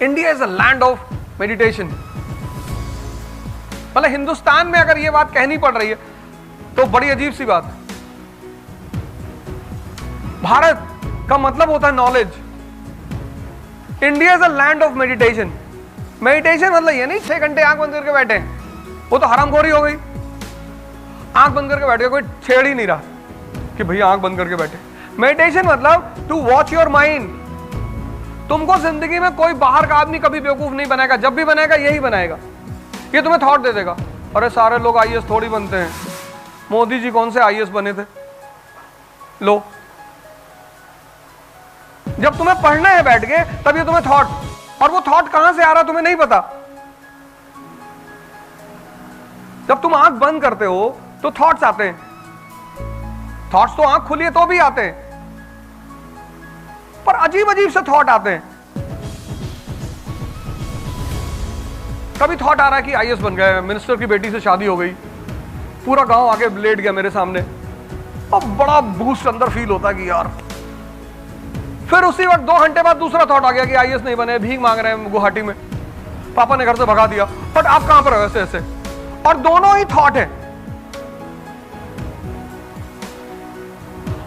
India is a land of meditation. मतलब हिंदुस्तान में अगर ये बात कहनी पड़ रही है तो बड़ी अजीब सी बात है। भारत का मतलब होता है knowledge. India is a land of meditation. Meditation मतलब ये नहीं 6 घंटे आंख बंद करके बैठे, वो तो हरामखोरी हो गई। आंख बंद करके बैठे, कोई छेड़ ही नहीं रहा कि भैया आंख बंद करके बैठे। मेडिटेशन मतलब टू वॉच योर माइंड। तुमको जिंदगी में कोई बाहर का आदमी कभी बेवकूफ नहीं बनाएगा, जब भी बनाएगा यही बनाएगा, ये तुम्हें थॉट दे देगा। अरे सारे लोग आईएएस थोड़ी बनते हैं, मोदी जी कौन से आईएएस बने थे? लो, जब तुम्हें पढ़ना है बैठ के तब ये तुम्हें थॉट, और वो थॉट कहां से आ रहा तुम्हें नहीं पता। जब तुम आंख बंद करते हो तो थॉट्स आते हैं। थॉट्स तो आंख खुली है तो भी आते हैं, पर अजीब अजीब से थॉट आते हैं। कभी थॉट आ रहा है कि आईएएस बन गए, मिनिस्टर की बेटी से शादी हो गई, पूरा गांव आके लेट गया मेरे सामने, और बड़ा बूस्ट अंदर फील होता है कि यार। फिर उसी वक्त 2 घंटे बाद दूसरा थॉट आ गया कि आईएएस नहीं बने, भीख मांग रहे हैं गुवाहाटी में, पापा ने घर से भगा दिया, बट आप कहां पर हो ऐसे ऐसे। और दोनों ही थॉट है,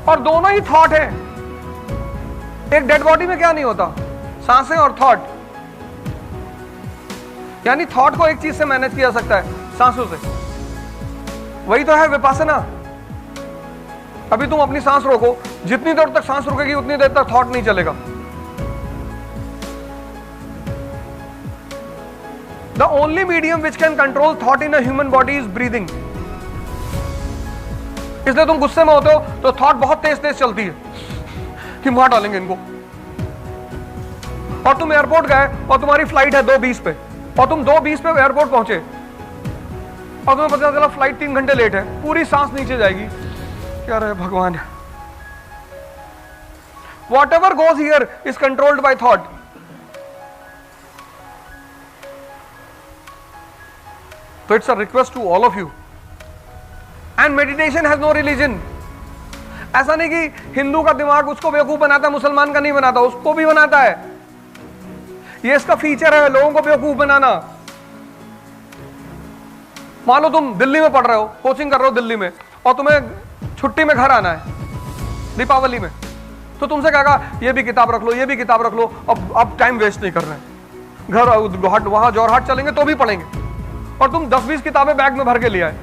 और दोनों ही थॉट है। एक डेड बॉडी में क्या नहीं होता? सांसें और थॉट। यानी थॉट को एक चीज से मैनेज किया जा सकता है, सांसों से। वही तो है विपासना। अभी तुम अपनी सांस रोको, जितनी देर तक सांस रुकेगी उतनी देर तक थॉट नहीं चलेगा। The only medium which can control thought in a human body is breathing. इसलिए तुम गुस्से में होते हो तो थॉट बहुत तेज तेज चलती है कि मार डालेंगे इनको। और तुम एयरपोर्ट गए और तुम्हारी फ्लाइट है 2:20 पे, और तुम 2:20 पे एयरपोर्ट पहुंचे और तुम्हें पता चला फ्लाइट 3 घंटे लेट है, पूरी सांस नीचे जाएगी। क्या रहे भगवान। Whatever goes here is controlled by thought. So it's a request to all of you. And meditation has no religion. ऐसा नहीं कि हिंदू का दिमाग उसको बेवकूफ बनाता है, मुसलमान का नहीं बनाता, उसको भी बनाता है। ये इसका फीचर है, लोगों को बेवकूफ बनाना। मान लो तुम दिल्ली में पढ़ रहे हो, कोचिंग कर रहे हो दिल्ली में, और तुम्हें छुट्टी में घर आना है दीपावली में, तो तुमसे कहेगा ये भी किताब रख लो, ये भी किताब रख लो, अब टाइम वेस्ट नहीं कर रहे हैं, घर वहां जोरहाट चलेंगे तो भी पढ़ेंगे। और तुम 10-20 किताबें बैग में भर के ले आए।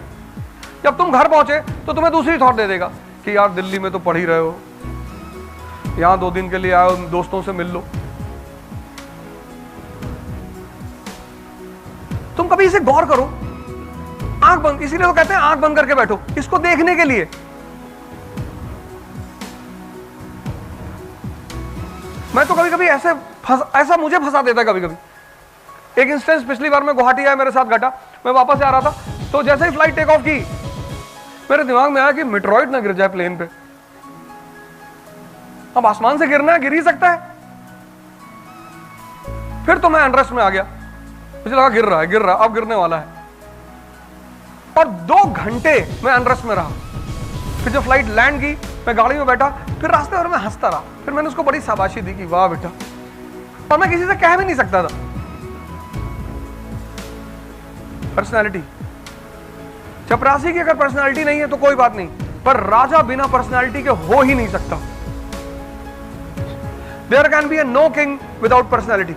जब तुम घर पहुंचे तो तुम्हें दूसरी थॉट दे देगा कि यार दिल्ली में तो पढ़ ही रहे हो, यहां 2 दिन के लिए आए हो, दोस्तों से मिल लो। तुम कभी इसे गौर करो। आंख बंद, इसीलिए वो कहते हैं आंख बंद करके बैठो, इसको देखने के लिए। मैं तो कभी कभी ऐसा मुझे फंसा देता है कभी कभी। एक इंस्टेंस पिछली बार मैं गुवाहाटी आया, मेरे साथ घटा, मैं वापस आ रहा था, तो जैसे ही फ्लाइट टेक ऑफ की मेरे दिमाग में आया कि मेट्रॉइड ना गिर जाए प्लेन पे। अब आसमान से गिरना है, गिर ही सकता है। फिर तो मैं अनरेस्ट में आ गया, मुझे लगा गिर रहा है, अब गिरने वाला है। और 2 घंटे मैं अनरेस्ट में रहा। फिर जब फ्लाइट लैंड की, मैं गाड़ी में बैठा, फिर रास्ते भर में हंसता रहा। फिर मैंने उसको बड़ी शाबाशी दी कि वाह बेटा, और मैं किसी से कह भी नहीं सकता था। पर्सनालिटी, चपरासी की अगर पर्सनालिटी नहीं है तो कोई बात नहीं, पर राजा बिना पर्सनालिटी के हो ही नहीं सकता। There can be a no king without personality.